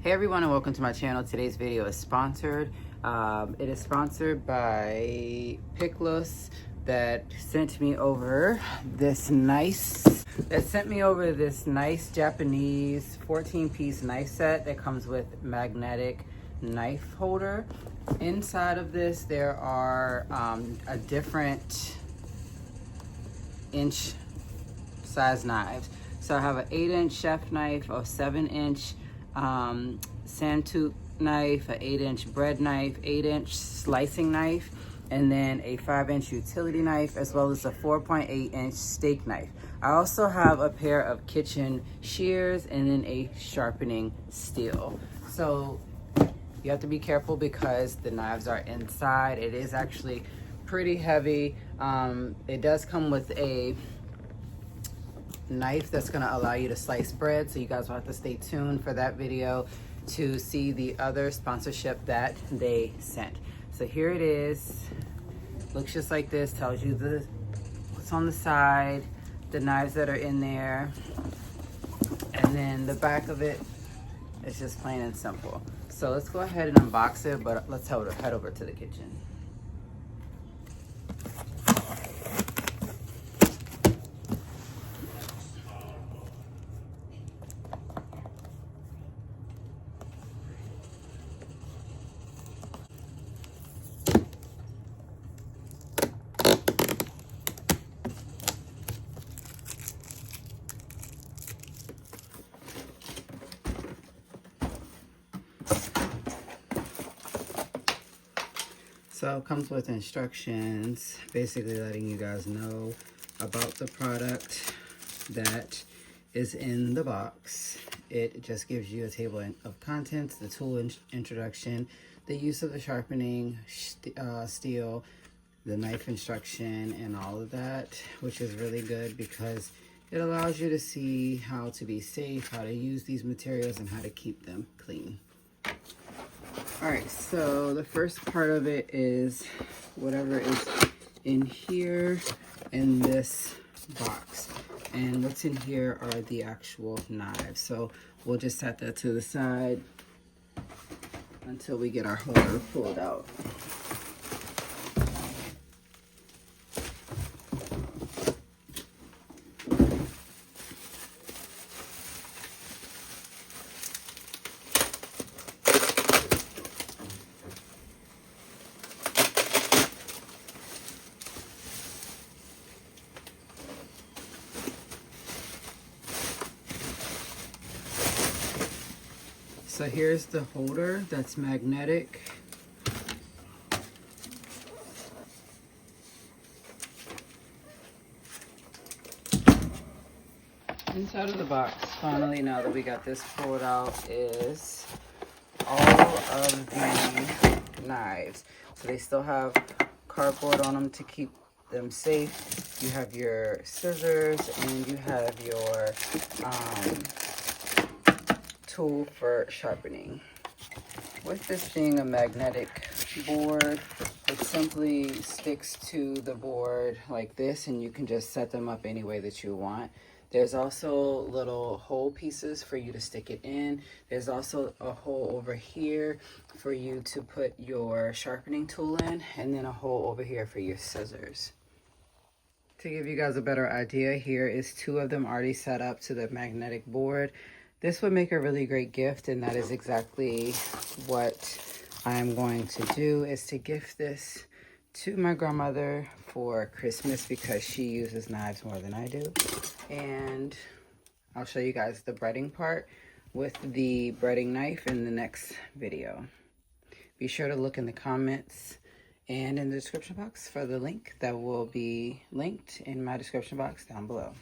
Hey everyone, and welcome to my channel. Today's video is sponsored. It is sponsored by Pickless that sent me over this nice Japanese 14-piece knife set that comes with magnetic knife holder. Inside of this there are a different inch size knives. So I have an 8-inch chef knife, a 7-inch sandtooth knife, an 8-inch bread knife, 8-inch slicing knife, and then a 5-inch utility knife, as well as a 4.8-inch steak knife. I also have a pair of kitchen shears and then a sharpening steel. So you have to be careful because the knives are inside. It is actually pretty heavy. It does come with a knife that's going to allow you to slice bread, so you guys will have to stay tuned for that video to see the other sponsorship that they sent. So here it is. Looks just like this. Tells you what's on the side, the knives that are in there, and then the back of it is just plain and simple. So let's go ahead and unbox it, but let's head over to the kitchen. So it comes with instructions, basically letting you guys know about the product that is in the box. It just gives you a table of contents, the tool introduction, the use of the sharpening steel, the knife instruction, and all of that, which is really good because it allows you to see how to be safe, how to use these materials, and how to keep them clean. Alright, so the first part of it is whatever is in here in this box. And what's in here are the actual knives. So we'll just set that to the side until we get our holder pulled out. So here's the holder that's magnetic. Inside of the box, finally, now that we got this pulled out, is all of the knives. So they still have cardboard on them to keep them safe. You have your scissors and you have your tool for sharpening. With this being a magnetic board, it simply sticks to the board like this, and you can just set them up any way that you want. There's also little hole pieces for you to stick it in. There's also a hole over here for you to put your sharpening tool in, and then a hole over here for your scissors. To give you guys a better idea, here is 2 of them already set up to the magnetic board. This would make a really great gift, and that is exactly what I'm going to do, is to gift this to my grandmother for Christmas because she uses knives more than I do. And I'll show you guys the breading part with the breading knife in the next video. Be sure to look in the comments and in the description box for the link that will be linked in my description box down below.